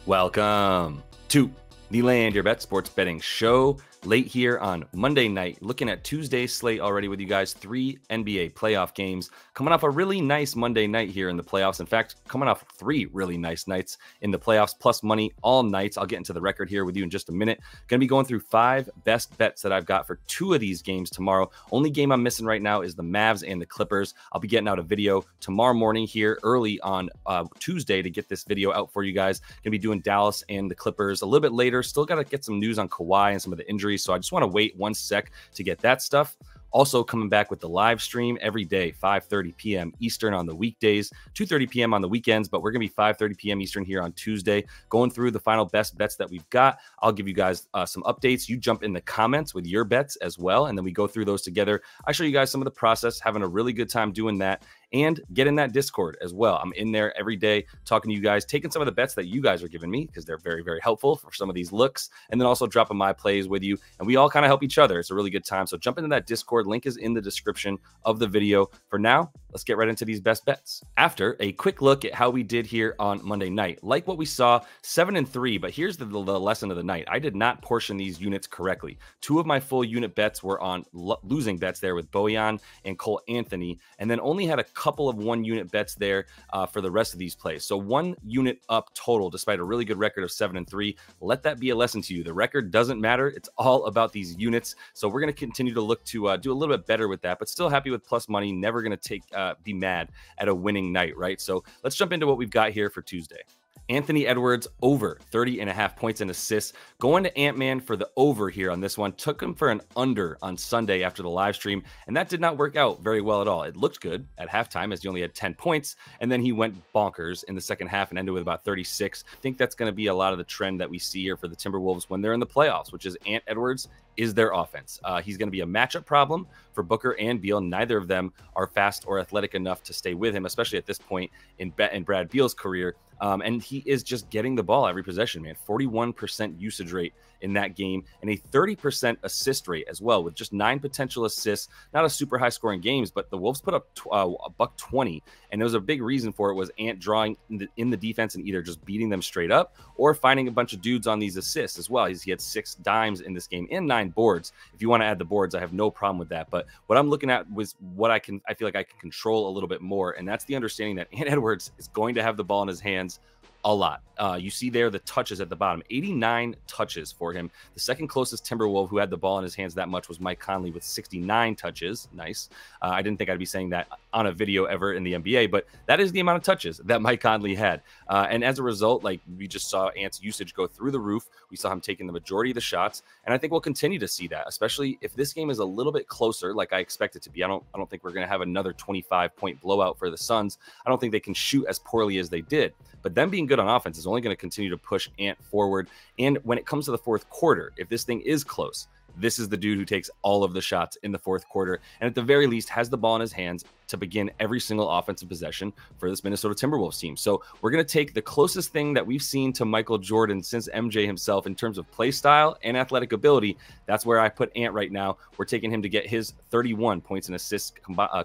Welcome to the Land Your Bet Sports Betting Show. Late here on Monday night, looking at Tuesday's slate already with you guys. 3 NBA playoff games. Coming off a really nice Monday night here in the playoffs. In fact, coming off 3 really nice nights in the playoffs, plus money all nights. I'll get into the record here with you in just a minute. Going to be going through 5 best bets that I've got for 2 of these games tomorrow. Only game I'm missing right now is the Mavs and the Clippers. I'll be getting out a video tomorrow morning here early on Tuesday to get this video out for you guys. Going to be doing Dallas and the Clippers a little bit later. Still got to get some news on Kawhi and some of the injuries. So I just want to wait one sec to get that stuff. Also coming back with the live stream every day, 5:30 p.m. Eastern on the weekdays, 2:30 p.m. on the weekends, but we're going to be 5:30 p.m. Eastern here on Tuesday, going through the final best bets that we've got. I'll give you guys some updates. You jump in the comments with your bets as well, and then we go through those together. I show you guys some of the process, having a really good time doing that. And get in that Discord as well. I'm in there every day talking to you guys, taking some of the bets that you guys are giving me because they're very, very helpful for some of these looks, and then also dropping my plays with you. And we all kind of help each other. It's a really good time. So jump into that Discord. Link is in the description of the video. For now, let's get right into these best bets. After a quick look at how we did here on Monday night, like what we saw, 7-3, but here's the lesson of the night. I did not portion these units correctly. 2 of my full unit bets were on losing bets there with Bojan and Cole Anthony, and then only had a couple of 1-unit bets there for the rest of these plays. So 1 unit up total, despite a really good record of 7-3. Let that be a lesson to you. The record doesn't matter. It's all about these units. So we're going to continue to look to do a little bit better with that, but still happy with plus money. Never going to be mad at a winning night, right? So let's jump into what we've got here for Tuesday. Anthony Edwards over 30.5 points and assists. Going to Ant-Man for the over here on this one. Took him for an under on Sunday after the live stream, and that did not work out very well at all. It looked good at halftime as he only had 10 points, and then he went bonkers in the second half and ended with about 36. I think that's going to be a lot of the trend that we see here for the Timberwolves when they're in the playoffs, which is Ant Edwards is their offense. He's going to be a matchup problem for Booker and Beal. Neither of them are fast or athletic enough to stay with him, especially at this point in Brad Beal's career. And he is just getting the ball every possession, man. 41% usage rate in that game and a 30% assist rate as well, with just 9 potential assists. Not a super high scoring games, but the Wolves put up $120, and there was a big reason for it was Ant drawing in the defense and either just beating them straight up or finding a bunch of dudes on these assists as well. He had 6 dimes in this game and 9 boards. If you want to add the boards, I have no problem with that. But what I'm looking at was what I feel like I can control a little bit more, and that's the understanding that Ant Edwards is going to have the ball in his hands a lot. You see there the touches at the bottom, 89 touches for him. The second closest Timberwolf who had the ball in his hands that much was Mike Conley with 69 touches. Nice. I didn't think I'd be saying that on a video ever in the NBA, but that is the amount of touches that Mike Conley had. And as a result, like, we just saw Ant's usage go through the roof. We saw him taking the majority of the shots, and I think we'll continue to see that, especially if this game is a little bit closer, like I expect it to be. I don't think we're going to have another 25-point blowout for the Suns. I don't think they can shoot as poorly as they did, but them being good on offense is only going to continue to push Ant forward. And when it comes to the fourth quarter, if this thing is close, this is the dude who takes all of the shots in the fourth quarter, and at the very least has the ball in his hands to begin every single offensive possession for this Minnesota Timberwolves team. So we're going to take the closest thing that we've seen to Michael Jordan since MJ himself in terms of play style and athletic ability. That's where I put Ant right now. We're taking him to get his 31 points and assists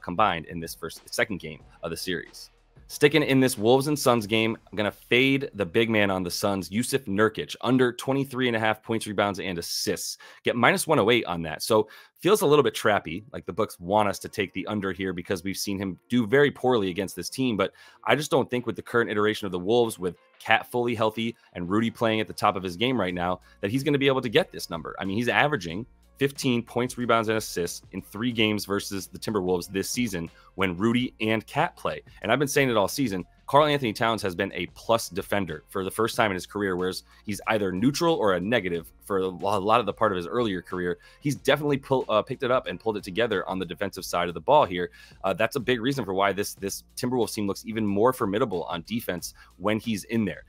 combined in this second game of the series. Sticking in this Wolves and Suns game, I'm going to fade the big man on the Suns, Jusuf Nurkic, under 23.5 points, rebounds, and assists. Get -108 on that. So feels a little bit trappy, like the books want us to take the under here because we've seen him do very poorly against this team. But I just don't think with the current iteration of the Wolves, with Cat fully healthy and Rudy playing at the top of his game right now, that he's going to be able to get this number. I mean, he's averaging 15 points, rebounds, and assists in 3 games versus the Timberwolves this season when Rudy and Cat play. And I've been saying it all season. Karl Anthony Towns has been a plus defender for the first time in his career, whereas he's either neutral or a negative for a lot of the part of his earlier career. He's definitely picked it up and pulled it together on the defensive side of the ball here. That's a big reason for why this Timberwolves team looks even more formidable on defense when he's in there.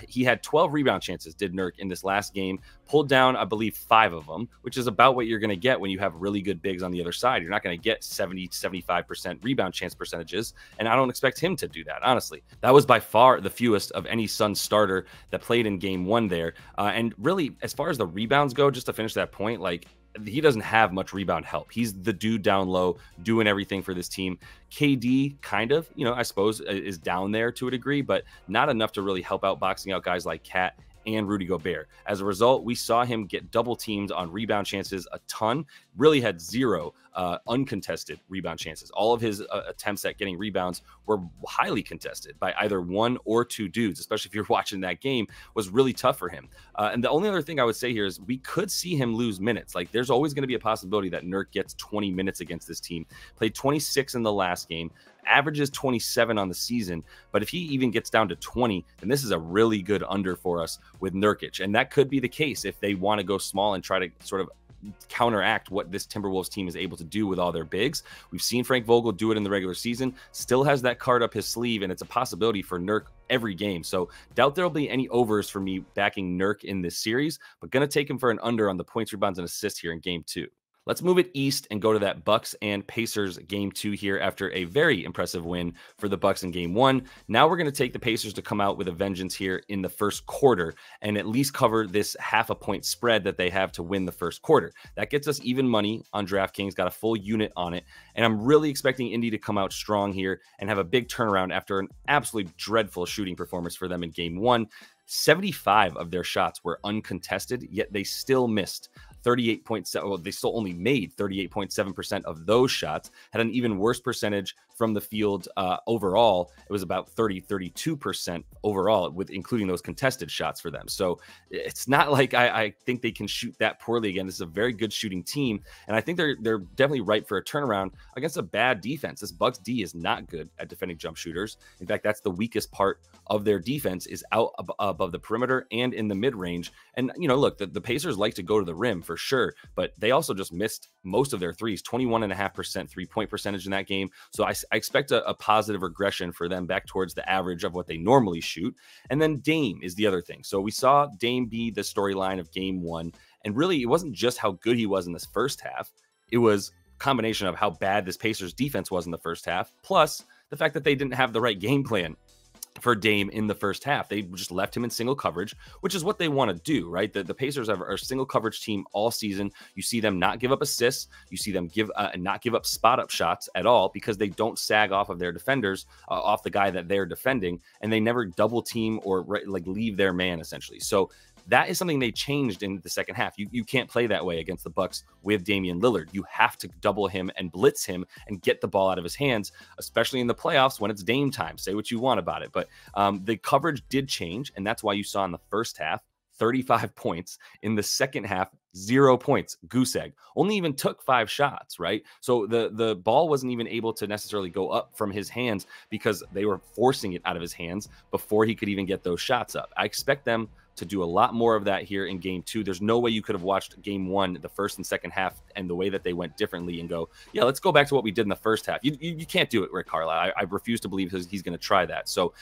He had 12 rebound chances, did Nurk, in this last game, pulled down, I believe, 5 of them, which is about what you're going to get when you have really good bigs on the other side. You're not going to get 70-75% rebound chance percentages, and I don't expect him to do that, honestly. That was by far the fewest of any Suns starter that played in game 1 there. And really, as far as the rebounds go, just to finish that point, like, he doesn't have much rebound help. He's the dude down low doing everything for this team. KD kind of, I suppose is down there to a degree, but not enough to really help out boxing out guys like Cat and Rudy Gobert. As a result, we saw him get double teamed on rebound chances a ton, really had zero uncontested rebound chances. All of his attempts at getting rebounds were highly contested by either one or two dudes, especially if you're watching that game, was really tough for him. And the only other thing I would say here is we could see him lose minutes. Like there's always going to be a possibility that Nurk gets 20 minutes against this team. Played 26 in the last game, averages 27 on the season, but if he even gets down to 20, then this is a really good under for us with Nurkic. And that could be the case if they want to go small and try to sort of counteract what this Timberwolves team is able to do with all their bigs. We've seen Frank Vogel do it in the regular season, still has that card up his sleeve, and it's a possibility for Nurk every game. So doubt there'll be any overs for me backing Nurk in this series, but gonna take him for an under on the points, rebounds, and assists here in game 2. Let's move it east and go to that Bucks and Pacers game 2 here after a very impressive win for the Bucks in game 1. Now we're going to take the Pacers to come out with a vengeance here in the first quarter and at least cover this half-a-point spread that they have to win the first quarter. That gets us even money on DraftKings, got a full unit on it, and I'm really expecting Indy to come out strong here and have a big turnaround after an absolutely dreadful shooting performance for them in game 1. 75 of their shots were uncontested, yet they still missed 38.7. Well, they still only made 38.7% of those shots, had an even worse percentage from the field overall. It was about 32% overall, with including those contested shots for them. So it's not like I think they can shoot that poorly again. This is a very good shooting team, and I think they're definitely ripe for a turnaround against a bad defense. This Bucks D is not good at defending jump shooters. In fact, that's the weakest part of their defense, is out above the perimeter and in the mid-range. And, look, the Pacers like to go to the rim for sure, but they also just missed most of their threes, 21.5% three-point percentage in that game. So I expect a positive regression for them back towards the average of what they normally shoot. And then Dame is the other thing. So we saw Dame be the storyline of game 1. And really, it wasn't just how good he was in this first half. It was a combination of how bad this Pacers defense was in the first half, plus the fact that they didn't have the right game plan for Dame in the first half. They just left him in single coverage, which is what they want to do, right? The Pacers are a single coverage team all season. You see them not give up assists. You see them not give up spot up shots at all, because they don't sag off of their defenders, off the guy that they're defending, and they never double team or leave their man essentially. So that is something they changed in the second half. You can't play that way against the Bucks with Damian Lillard. You have to double him and blitz him and get the ball out of his hands, especially in the playoffs when it's Dame time. Say what you want about it, but the coverage did change, and that's why you saw in the first half 35 points. In the second half, 0 points. Goose egg. Only even took 5 shots, right? So the ball wasn't even able to necessarily go up from his hands because they were forcing it out of his hands before he could even get those shots up. I expect them to do a lot more of that here in game 2. There's no way you could have watched game 1, the first and second half, and the way that they went differently and go, yeah, let's go back to what we did in the first half. You can't do it, Rick Carlisle. I refuse to believe he's going to try that. So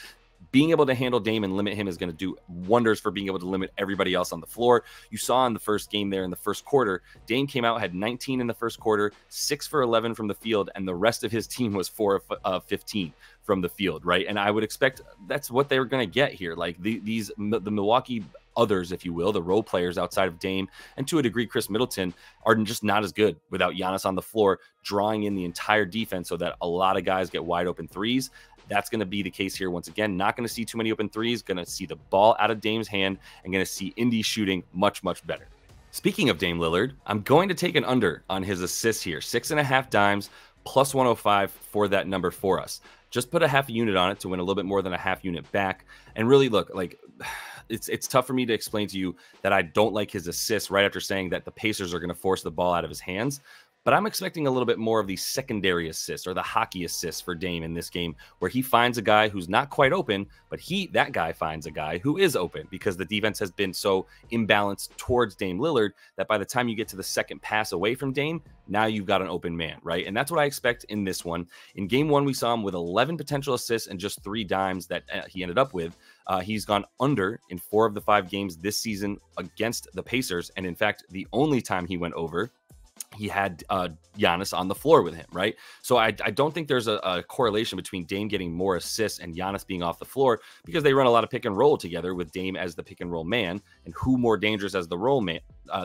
being able to handle Dame and limit him is going to do wonders for being able to limit everybody else on the floor. You saw in the first game there in the first quarter, Dame came out, had 19 in the first quarter, 6 for 11 from the field, and the rest of his team was 4 of 15 from the field, right? And I would expect that's what they were going to get here. Like the Milwaukee others, if you will, the role players outside of Dame, and to a degree Chris Middleton, are just not as good without Giannis on the floor, drawing in the entire defense so that a lot of guys get wide open threes. That's going to be the case here once again. Not going to see too many open threes, going to see the ball out of Dame's hand, and going to see Indy shooting much, much better. Speaking of Dame Lillard, I'm going to take an under on his assists here. 6.5 dimes, plus 105 for that number for us. Just put a half unit on it to win a little bit more than a half unit back. And really, look, like, it's tough for me to explain to you that I don't like his assists right after saying that the Pacers are going to force the ball out of his hands. But I'm expecting a little bit more of the secondary assists, or the hockey assists for Dame in this game, where he finds a guy who's not quite open, but that guy finds a guy who is open, because the defense has been so imbalanced towards Dame Lillard that by the time you get to the second pass away from Dame, now you've got an open man, right? And that's what I expect in this one. In game 1, we saw him with 11 potential assists and just 3 dimes that he ended up with. He's gone under in 4 of the 5 games this season against the Pacers. And in fact, the only time he went over he had Giannis on the floor with him, right? So I don't think there's a correlation between Dame getting more assists and Giannis being off the floor, because they run a lot of pick and roll together with Dame as the pick and roll man, and who more dangerous as the roll man,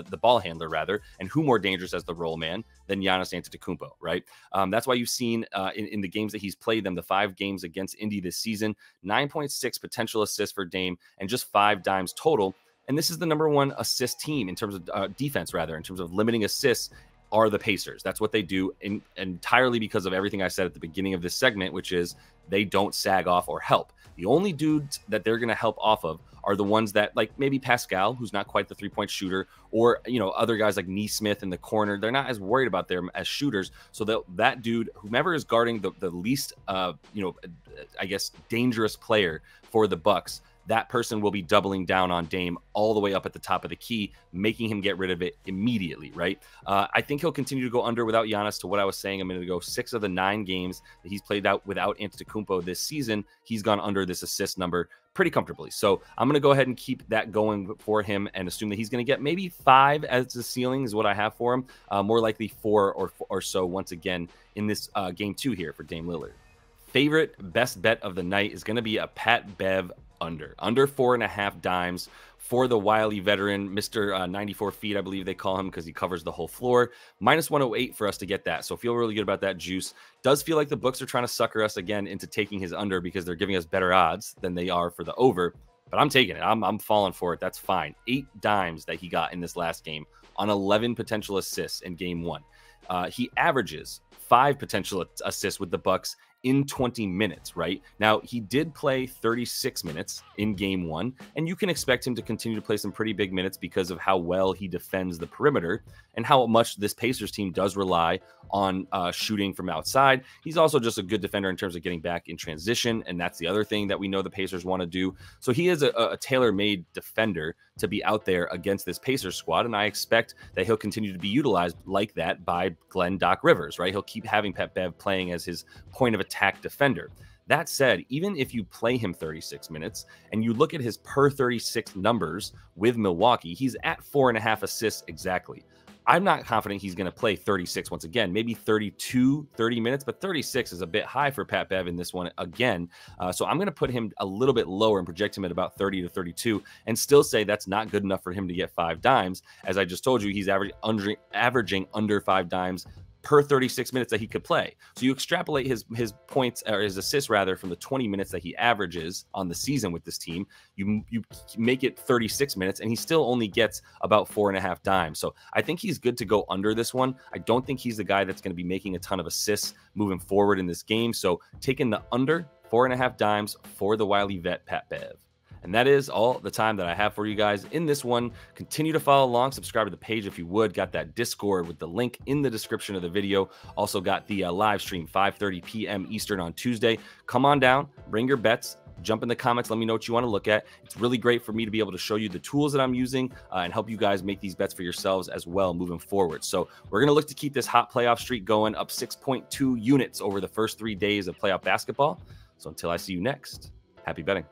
the ball handler rather, and who more dangerous as the roll man than Giannis Antetokounmpo, right? That's why you've seen in the games that he's played them, the 5 games against Indy this season, 9.6 potential assists for Dame and just 5 dimes total. And this is the #1 assist team in terms of defense, rather, in terms of limiting assists, are the Pacers. That's what they do entirely because of everything I said at the beginning of this segment, which is they don't sag off or help. The only dudes that they're going to help off of are the ones that, like maybe Pascal, who's not quite the 3-point shooter, or, you know, other guys like Nesmith in the corner. They're not as worried about them as shooters. So that dude, whomever is guarding the least, you know, I guess, dangerous player for the Bucks, that person will be doubling down on Dame all the way up at the top of the key, making him get rid of it immediately, right? I think he'll continue to go under without Giannis. To what I was saying a minute ago, 6 of the 9 games that he's played out without Antetokounmpo this season, he's gone under this assist number pretty comfortably. So I'm going to go ahead and keep that going for him and assume that he's going to get maybe 5 as the ceiling is what I have for him. More likely 4 or so once again in this game 2 here for Dame Lillard. Favorite best bet of the night is going to be a Pat Bev under 4.5 dimes for the wily veteran, Mr. 94 feet, I believe they call him, because he covers the whole floor. -108 for us to get that. So feel really good about that juice. Does feel like the books are trying to sucker us again into taking his under because they're giving us better odds than they are for the over. But I'm taking it. I'm falling for it. That's fine. 8 dimes that he got in this last game on 11 potential assists in game 1. He averages 5 potential assists with the Bucks in 20 minutes, right? Now, he did play 36 minutes in game 1, and you can expect him to continue to play some pretty big minutes because of how well he defends the perimeter and how much this Pacers team does rely on shooting from outside. He's also just a good defender in terms of getting back in transition, and that's the other thing that we know the Pacers want to do. So he is a tailor-made defender to be out there against this Pacers squad, and I expect that he'll continue to be utilized like that by Glenn Doc Rivers, right? He'll keep having Pat Bev playing as his point of attack defender. That said, even if you play him 36 minutes and you look at his per 36 numbers with Milwaukee, he's at 4.5 assists exactly. I'm not confident he's going to play 36 once again, maybe 30 minutes, but 36 is a bit high for Pat Bev in this one again. So I'm going to put him a little bit lower and project him at about 30 to 32 and still say that's not good enough for him to get 5 dimes. As I just told you, he's averaging under 5 dimes per 36 minutes that he could play. So you extrapolate his points, or his assists rather, from the 20 minutes that he averages on the season with this team. You make it 36 minutes and he still only gets about 4.5 dimes. So I think he's good to go under this one. I don't think he's the guy that's going to be making a ton of assists moving forward in this game. So taking the under 4.5 dimes for the wily vet Pat Bev. And that is all the time that I have for you guys in this one. Continue to follow along. Subscribe to the page if you would. Got that Discord with the link in the description of the video. Also got the live stream 5:30 p.m. Eastern on Tuesday. Come on down. Bring your bets. Jump in the comments. Let me know what you want to look at. It's really great for me to be able to show you the tools that I'm using and help you guys make these bets for yourselves as well moving forward. So we're going to look to keep this hot playoff streak going, up 6.2 units over the first 3 days of playoff basketball. So until I see you next, happy betting.